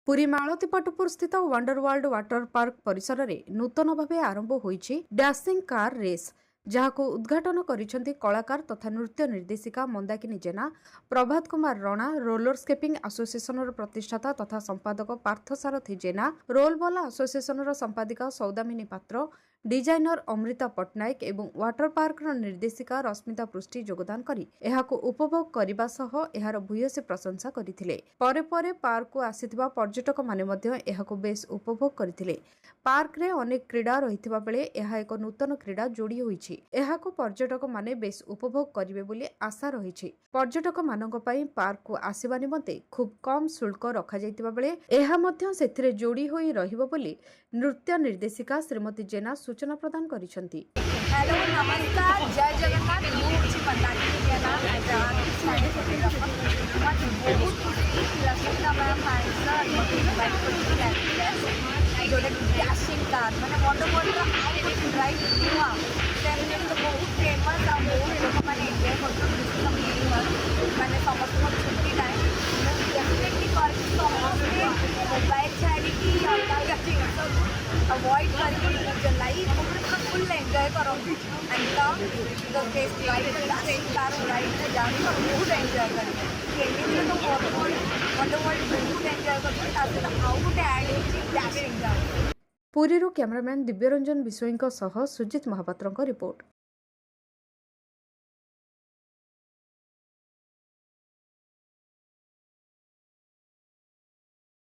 पुरी मालतीपटपुर स्थित wonder world water park परिसर में नूतन भाव आरंभ होईछि डैशिंग कार रेस जहां उद्घाटन करिसेंती कलाकार तथा नृत्य निर्देशिका मंदाकिनी जेना, प्रभात कुमार रणा, रोलर स्केपिंग एसोसिएशन प्रतिष्ठाता तथा संपादक पार्थसारथी जेना, रोल बॉल एसोसिएशन संपादिका सौदामिनी पात्र, डिजाइनर अमृता पट्टनायक एवं वाटर पार्क निर्देशिका रश्मिता पृष्टि योगदान करी एहाको उपभोग करने सह एहार भूयसी प्रशंसा करथिले। परे परे पार्क को आसीथिबा पर्यटक माने मध्य एहाको बेस उपभोग करथिले। पार्क रे अनेक क्रीड़ा रहिथिबा बेले एहा एक नूतन क्रीड़ा जोड़ी होईछि। एहाको पर्यटक माने बेस उपभोग करिवे बोली आशा रहिछि। पर्यटक मानक पई पार्क को आसीबा निमंते खूब कम शुल्क रखा जायतिबा बेले एहा मध्य सेथिरे जोड़ी होई रहिबो बोली नृत्य निर्देशिका श्रीमती जेना सूचना प्रदान करिसेंती। हेलो नमस्कार, जय जगन्नाथ। ମୁଁ ହେଉଛି मंदाकिनी जेना फोटोग्राफर। ମୋତେ ବହୁତ ଖୁସି ରଶ୍ମିତା ମ୍ୟାମ୍ ସାର୍ ମୋତେ ଇନଭାଇଟ୍ କରିଥିଲେ ଯେଉଁଟାକି ଡ୍ୟାସିଂ କାର୍ ମାନେ ୱାଣ୍ଡରୱାର୍ଲ୍ଡର ଆଉ ଗୋଟେ ରାଇଡ୍ ନୂଆ ସେମିତି ତ ବହୁତ ଫେମସ୍ ଆଉ ବହୁତ ଲୋକମାନେ ଏନ୍ଜୟ କରୁଛନ୍ତି। ମାନେ ସମସ୍ତଙ୍କ ଛୁଟି ଟାଇମ୍ ମୁଁ ଡେଫିନେଟଲି କରିଛି ସମସ୍ତେ ମୋବାଇଲ୍ ଛାଡ଼ିକି ଅଲଗା ଜିନିଷକୁ अवॉइड करके निज लाइफ फुल एंजॉय करो and come the test ride car ride में जाने का बहुत एंजॉय करेंगे केमिस्ट्री तो वंडरवर्ल्ड बहुत एंजॉय करते आउ गोटे ऐड होची डैशिंग। पुरीरू कैमरामैन दिव्यरंजन बिश्वईंक सह सुजित महापात्रଙ୍କ रिपोर्ट।